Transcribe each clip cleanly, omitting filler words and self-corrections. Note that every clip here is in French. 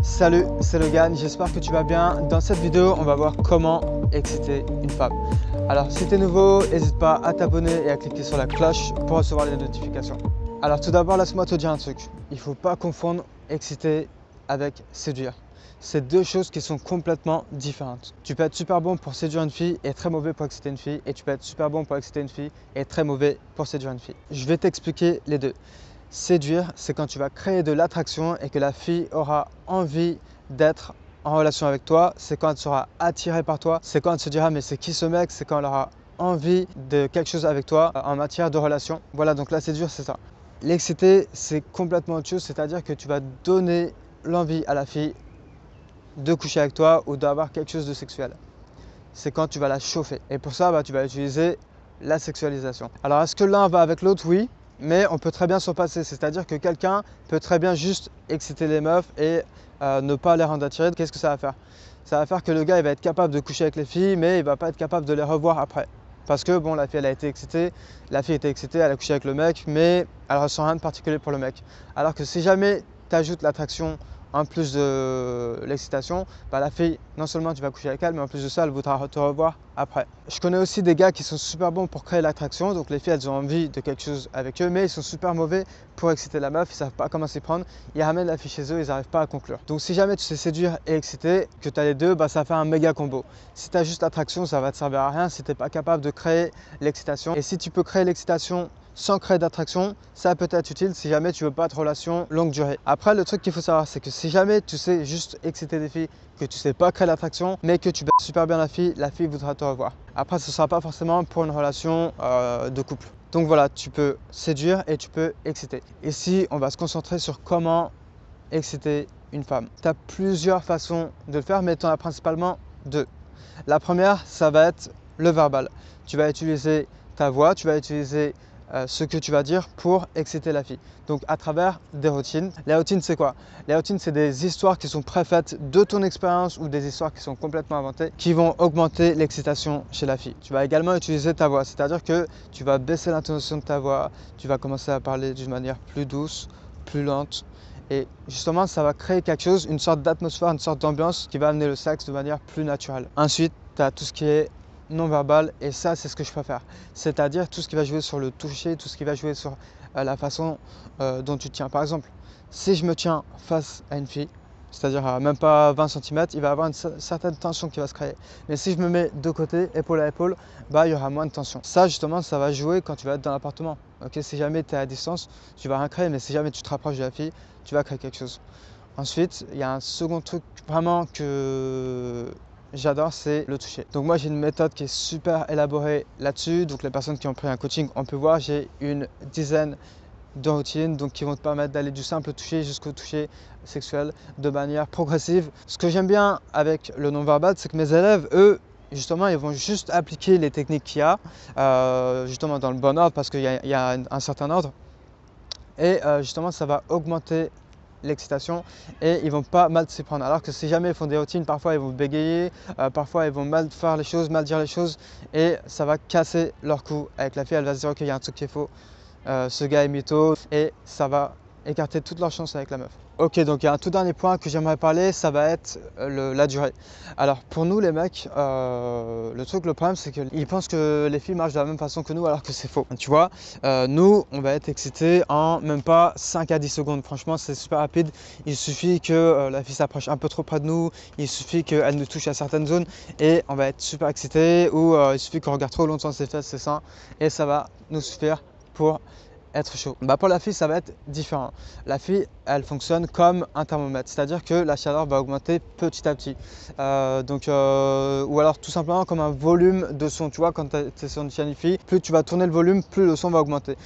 Salut, c'est Logan, j'espère que tu vas bien. Dans cette vidéo, on va voir comment exciter une femme. Alors si tu es nouveau, n'hésite pas à t'abonner et à cliquer sur la cloche pour recevoir les notifications. Alors tout d'abord, laisse-moi te dire un truc. Il ne faut pas confondre exciter avec séduire. C'est deux choses qui sont complètement différentes. Tu peux être super bon pour séduire une fille et très mauvais pour exciter une fille. Et tu peux être super bon pour exciter une fille et très mauvais pour séduire une fille. Je vais t'expliquer les deux. Séduire, c'est quand tu vas créer de l'attraction et que la fille aura envie d'être en relation avec toi. C'est quand elle sera attirée par toi. C'est quand elle se dira mais c'est qui ce mec? C'est quand elle aura envie de quelque chose avec toi en matière de relation. Voilà, donc la séduire, c'est ça. L'exciter, c'est complètement autre chose, c'est-à-dire que tu vas donner l'envie à la fille de coucher avec toi ou d'avoir quelque chose de sexuel. C'est quand tu vas la chauffer. Et pour ça, tu vas utiliser la sexualisation. Alors, est-ce que l'un va avec l'autre? Oui, mais on peut très bien s'en passer. C'est-à-dire que quelqu'un peut très bien juste exciter les meufs et ne pas les rendre attirées. Qu'est-ce que ça va faire? Ça va faire que le gars, il va être capable de coucher avec les filles, mais il va pas être capable de les revoir après. Parce que bon, la fille, elle a été excitée, la fille était excitée, elle a couché avec le mec, mais elle ressent rien de particulier pour le mec. Alors que si jamais tu ajoutes l'attraction en plus de l'excitation, la fille, non seulement tu vas coucher avec elle, mais en plus de ça, elle voudra te revoir après. Je connais aussi des gars qui sont super bons pour créer l'attraction, donc les filles, elles ont envie de quelque chose avec eux, mais ils sont super mauvais pour exciter la meuf, ils savent pas comment s'y prendre, ils ramènent la fille chez eux, ils n'arrivent pas à conclure. Donc si jamais tu sais séduire et exciter, que tu as les deux, ça fait un méga combo. Si tu as juste l'attraction, ça va te servir à rien si tu n'es pas capable de créer l'excitation. Et si tu peux créer l'excitation sans créer d'attraction, ça peut être utile si jamais tu veux pas de relation longue durée. Après, le truc qu'il faut savoir, c'est que si jamais tu sais juste exciter des filles, que tu sais pas créer l'attraction, mais que tu baises super bien la fille voudra te revoir. Après, ce sera pas forcément pour une relation de couple. Donc voilà, tu peux séduire et tu peux exciter. Ici, on va se concentrer sur comment exciter une femme. Tu as plusieurs façons de le faire, mais tu en as principalement deux. La première, ça va être le verbal. Tu vas utiliser ta voix, tu vas utiliser ce que tu vas dire pour exciter la fille. Donc à travers des routines. Les routines, c'est quoi? Les routines, c'est des histoires qui sont préfaites de ton expérience ou des histoires qui sont complètement inventées qui vont augmenter l'excitation chez la fille. Tu vas également utiliser ta voix, c'est-à-dire que tu vas baisser l'intonation de ta voix, tu vas commencer à parler d'une manière plus douce, plus lente. Et justement, ça va créer quelque chose, une sorte d'atmosphère, une sorte d'ambiance qui va amener le sexe de manière plus naturelle. Ensuite, tu as tout ce qui est non-verbal et ça, c'est ce que je préfère. C'est-à-dire tout ce qui va jouer sur le toucher, tout ce qui va jouer sur la façon dont tu te tiens. Par exemple, si je me tiens face à une fille, c'est-à-dire à même pas 20 cm, il va y avoir une certaine tension qui va se créer. Mais si je me mets de côté, épaule à épaule, il y aura moins de tension. Ça, justement, ça va jouer quand tu vas être dans l'appartement. Okay, si jamais tu es à distance, tu vas rien créer, mais si jamais tu te rapproches de la fille, tu vas créer quelque chose. Ensuite, il y a un second truc vraiment que j'adore, c'est le toucher. Donc moi, j'ai une méthode qui est super élaborée là-dessus. Donc les personnes qui ont pris un coaching, on peut voir, j'ai une dizaine de routines qui vont te permettre d'aller du simple toucher jusqu'au toucher sexuel de manière progressive. Ce que j'aime bien avec le non-verbal, c'est que mes élèves, eux, justement, ils vont juste appliquer les techniques qu'il y a, justement dans le bon ordre parce qu'il y a un certain ordre. Et justement, ça va augmenter l'excitation et ils vont pas mal s'y prendre. Alors que si jamais ils font des routines, parfois ils vont bégayer, parfois ils vont mal faire les choses, mal dire les choses et ça va casser leur coup avec la fille. Elle va se dire ok, il y a un truc qui est faux, ce gars est mytho et ça va écarter toutes leurs chances avec la meuf. Ok, donc il y a un tout dernier point que j'aimerais parler, ça va être la durée. Alors pour nous les mecs, le problème c'est qu'ils pensent que les filles marchent de la même façon que nous alors que c'est faux. Tu vois, nous on va être excités en même pas 5 à 10 secondes. Franchement c'est super rapide. Il suffit que la fille s'approche un peu trop près de nous, il suffit qu'elle nous touche à certaines zones et on va être super excités ou il suffit qu'on regarde trop longtemps ses fesses, ses seins et ça va nous suffire pour être chaud. Pour la fille, ça va être différent. La fille, elle fonctionne comme un thermomètre, c'est-à-dire que la chaleur va augmenter petit à petit. Ou alors tout simplement comme un volume de son. Tu vois, quand tu es sur une chaîne Hi-Fi, plus tu vas tourner le volume, plus le son va augmenter.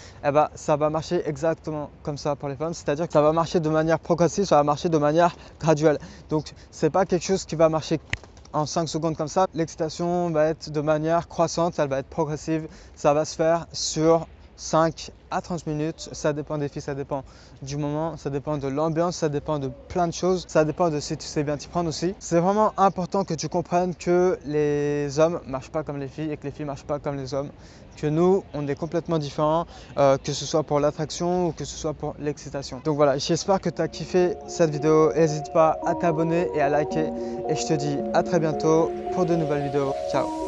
Ça va marcher exactement comme ça pour les femmes, c'est-à-dire que ça va marcher de manière progressive, ça va marcher de manière graduelle. Donc, c'est pas quelque chose qui va marcher en 5 secondes comme ça. L'excitation va être de manière croissante, elle va être progressive, ça va se faire sur 5 à 30 minutes. Ça dépend des filles, ça dépend du moment, ça dépend de l'ambiance, ça dépend de plein de choses. Ça dépend de si tu sais bien t'y prendre aussi. C'est vraiment important que tu comprennes que les hommes ne marchent pas comme les filles et que les filles ne marchent pas comme les hommes. Que nous, on est complètement différents, que ce soit pour l'attraction ou que ce soit pour l'excitation. Donc voilà, j'espère que tu as kiffé cette vidéo. N'hésite pas à t'abonner et à liker. Et je te dis à très bientôt pour de nouvelles vidéos. Ciao!